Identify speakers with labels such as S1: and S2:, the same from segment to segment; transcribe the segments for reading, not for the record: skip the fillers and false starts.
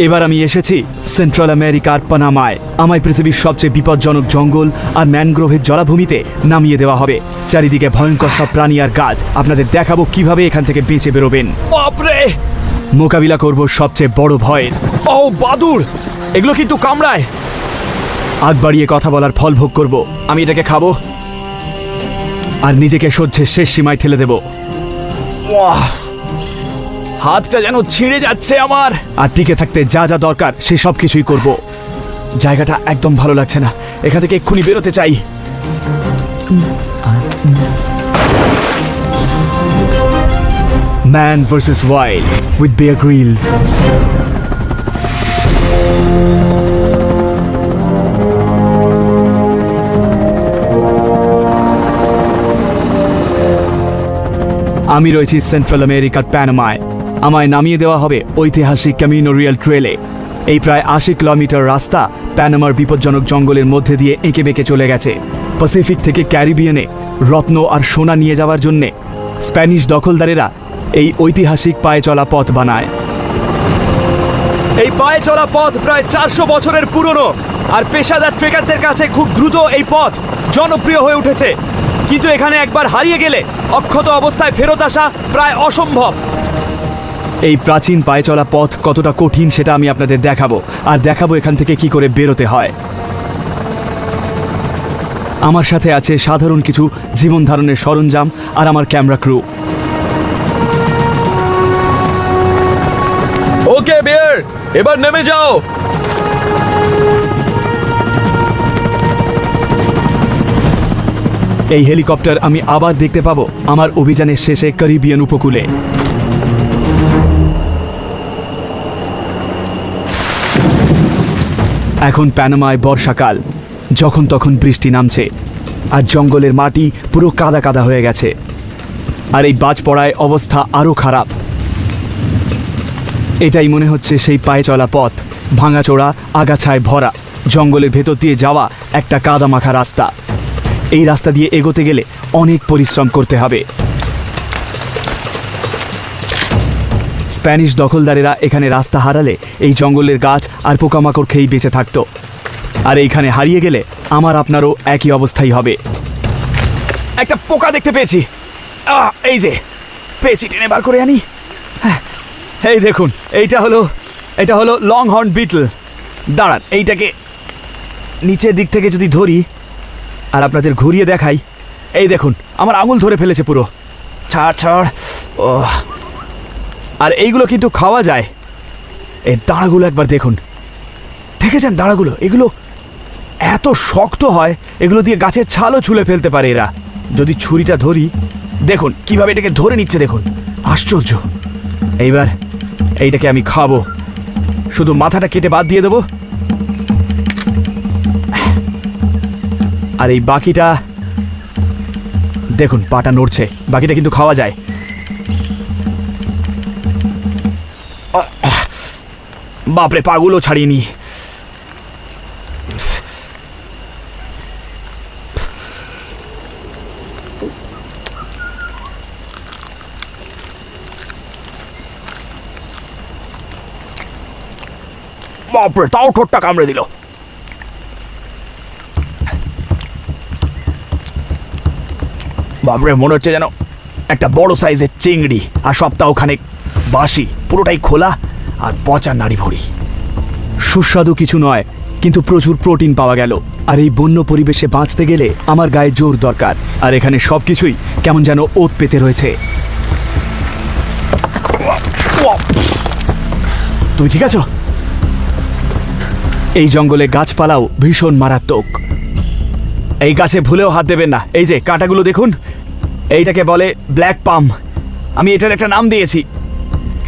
S1: এবার আমি এসেছি সেন্ট্রাল আমেরিকার পানামায়। আমায় পৃথিবীর সবচেয়ে বিপজ্জনক জঙ্গল আর ম্যানগ্রোভের জলাভূমিতে নামিয়ে দেওয়া হবে। চারিদিকে ভয়ঙ্কর সব প্রাণী আর গাছ। আপনাদের দেখাবো কিভাবে এখান থেকে বেঁচে বেরোবেন। বাপরে! মোকাবিলা করব সবচেয়ে বড় ভয়ের। ও বাদুড়! এগুলো কিন্তু কামড়ায়। আগ বাড়িয়ে কথা বলার ফল ভোগ করব। আমি এটাকে খাবো আর নিজেকে সহ্যের শেষ সীমায় ঠেলে দেব। হাতটা যেন ছিঁড়ে যাচ্ছে আমার। আর টিকে থাকতে যা যা দরকার সে সব কিছুই করব। জায়গাটা একদম ভালো লাগছে না, এখান থেকে এক্ষুনি বেরোতে চাই। Man versus wild with Bear Grylls. আমি রয়েছি সেন্ট্রাল আমেরিকার প্যানামায়। আমায় নামিয়ে দেওয়া হবে ঐতিহাসিক ক্যামিনো রিয়াল ট্রেলে। এই প্রায় ৮০ কিলোমিটার রাস্তা প্যানামার বিপজ্জনক জঙ্গলের মধ্যে দিয়ে এঁকে বেঁকে চলে গেছে। প্যাসিফিক থেকে ক্যারিবিয়ানে রত্ন আর সোনা নিয়ে যাওয়ার জন্যে স্প্যানিশ দখলদারেরা এই ঐতিহাসিক পায়ে চলা পথ বানায়। এই পায়ে চলা পথ প্রায় ৪০০ বছরের পুরনো, আর পেশাদার ট্রেকারদের কাছে খুব দ্রুত এই পথ জনপ্রিয় হয়ে উঠেছে। কিন্তু এখানে একবার হারিয়ে গেলে অক্ষত অবস্থায় ফেরত আসা প্রায় অসম্ভব। এই প্রাচীন পায়ে চলা পথ কতটা কঠিন সেটা আমি আপনাদের দেখাবো, আর দেখাবো এখান থেকে কি করে বেরোতে হয়। আমার সাথে আছে সাধারণ কিছু জীবন ধারণের সরঞ্জাম আর আমার ক্যামেরা ক্রু। ওকে বেয়ার, এবার নেমে যাও। এই হেলিকপ্টার আমি আবার দেখতে পাবো আমার অভিযানের শেষে ক্যারিবিয়ান উপকূলে। এখন প্যানামায় বর্ষাকাল, যখন তখন বৃষ্টি নামছে আর জঙ্গলের মাটি পুরো কাদা কাদা হয়ে গেছে। আর এই বাজ পড়ায় অবস্থা আরও খারাপ। এটাই মনে হচ্ছে সেই পায়ে চলা পথ, ভাঙাচোরা আগাছায় ভরা, জঙ্গলের ভেতর দিয়ে যাওয়া একটা কাদা মাখা রাস্তা। এই রাস্তা দিয়ে এগোতে গেলে অনেক পরিশ্রম করতে হবে। স্প্যানিশ দখলদারেরা এখানে রাস্তা হারালে এই জঙ্গলের গাছ আর পোকামাকড় খেয়েই বেঁচে থাকতো। আর এইখানে হারিয়ে গেলে আমার আপনারও একই অবস্থাই হবে। একটা পোকা দেখতে পেয়েছি। এই যে পেয়েছি, টেনে বার করে আনি। এই দেখুন, এটা হলো লং হর্ন বিটল। দাঁড়ান, এইটাকে নিচের দিক থেকে যদি ধরি আর আপনাদের ঘুরিয়ে দেখাই, এই দেখুন আমার আঙুল ধরে ফেলেছে পুরো। ছাড়। ও, আর এইগুলো কিন্তু খাওয়া যায়। এই দাঁড়াগুলো একবার দেখুন, দেখেছেন দাঁড়াগুলো? এগুলো এত শক্ত হয়, এগুলো দিয়ে গাছের ছালও ছুলে ফেলতে পারে এরা। যদি ছুরিটা ধরি, দেখুন কিভাবে এটাকে ধরে নিচ্ছে, দেখুন আশ্চর্য। এইবার এইটাকে আমি খাবো, শুধু মাথাটা কেটে বাদ দিয়ে দেবো। আর এই বাকিটা দেখুন, পাটা নড়ছে, বাকিটা কিন্তু খাওয়া যায়। বাপরে, পাগুলো ছাড়িয়ে নি। বাপরে, তাও ঠোঁটটা কামড়ে দিল। বাপরে, মনে হচ্ছে যেন একটা বড় সাইজের চিংড়ি, আর সপ্তাহখানেক বাসি, পুরোটাই খোলা আর পচা নাড়ি ভরি। সুস্বাদু কিছু নয়, কিন্তু প্রচুর প্রোটিন পাওয়া গেল। আর এই বন্য পরিবেশে বাঁচতে গেলে আমার গায়ে জোর দরকার, আর এখানে সব কিছুই কেমন যেন ওত পেতে রয়েছে। তুমি ঠিক আছো? এই জঙ্গলে গাছপালাও ভীষণ মারাত্মক। এই গাছে ভুলেও হাত দেবেন না। এই যে কাঁটাগুলো দেখুন, এইটাকে বলে ব্ল্যাক পাম। আমি এটার একটা নাম দিয়েছি,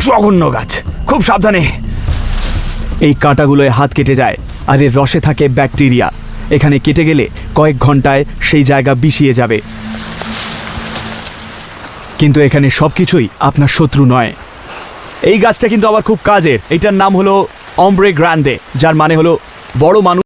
S1: জঘন্য গাছ। খুব সাবধানে। এই কাঁটাগুলোয় হাত কেটে যায়, আর এর রসে থাকে ব্যাকটেরিয়া। এখানে কেটে গেলে কয়েক ঘন্টায় সেই জায়গা বিষিয়ে যাবে। কিন্তু এখানে সব কিছুই আপনার শত্রু নয়। এই গাছটা কিন্তু আবার খুব কাজের। এইটার নাম হলো অমব্রে গ্রান্ডে, যার মানে হলো বড় মানুষ।